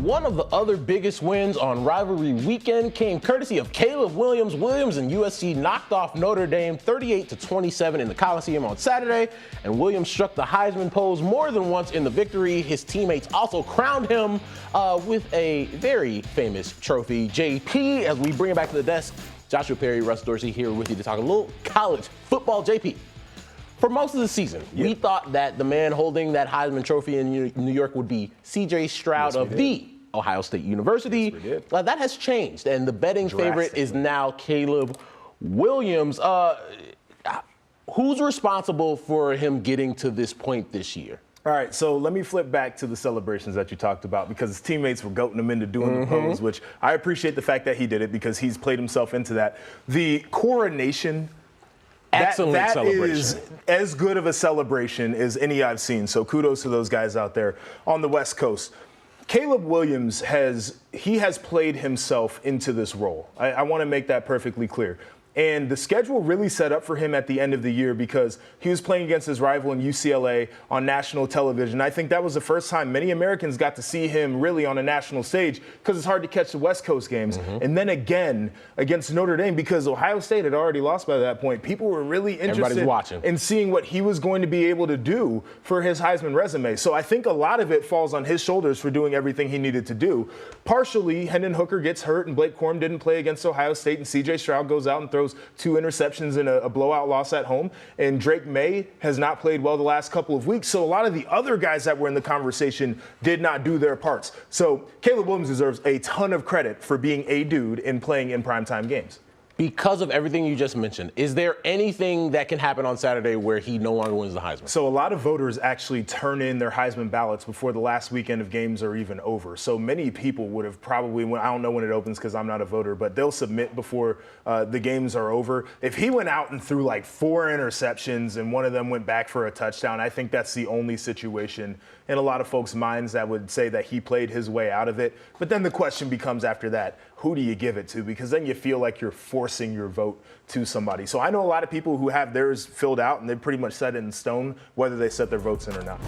one of the other biggest wins on rivalry weekend came courtesy of Caleb Williams. Williams and USC knocked off Notre Dame 38-27 in the Coliseum on Saturday, and Williams struck the Heisman pose more than once in the victory. His teammates also crowned him with a very famous trophy. JP, as we bring it back to the desk, Joshua Perry, Russ Dorsey here with you to talk a little college football. JP, for most of the season, we thought that the man holding that Heisman Trophy in New York would be C.J. Stroud of the Ohio State University. That has changed, and the betting favorite is now Caleb Williams. Who's responsible for him getting to this point this year? All right, so let me flip back to the celebrations that you talked about, because his teammates were goating him into doing the pose, which I appreciate the fact that he did it because he's played himself into that. The coronation, Excellent celebration. Is as good of a celebration as any I've seen. So kudos to those guys out there on the West Coast. Caleb Williams has played himself into this role. I want to make that perfectly clear. And the schedule really set up for him at the end of the year because he was playing against his rival in UCLA on national television. I think that was the first time many Americans got to see him really on a national stage because it's hard to catch the West Coast games. And then again against Notre Dame, because Ohio State had already lost by that point. People were really interested in seeing what he was going to be able to do for his Heisman resume. So I think a lot of it falls on his shoulders for doing everything he needed to do. Partially, Hendon Hooker gets hurt and Blake Corum didn't play against Ohio State, and C.J. Stroud goes out and throws 2 interceptions in a blowout loss at home. And Drake May has not played well the last couple of weeks. So a lot of the other guys that were in the conversation did not do their parts. So Caleb Williams deserves a ton of credit for being a dude and playing in primetime games. Because of everything you just mentioned, is there anything that can happen on Saturday where he no longer wins the Heisman? So a lot of voters actually turn in their Heisman ballots before the last weekend of games are even over. So many people would have probably, I don't know when it opens because I'm not a voter, but they'll submit before the games are over. If he went out and threw like 4 interceptions and one of them went back for a touchdown, I think that's the only situation in a lot of folks' minds that would say that he played his way out of it. But then the question becomes after that, who do you give it to? Because then you feel like you're forcing your vote to somebody. So I know a lot of people who have theirs filled out and they've pretty much set it in stone whether they set their votes in or not.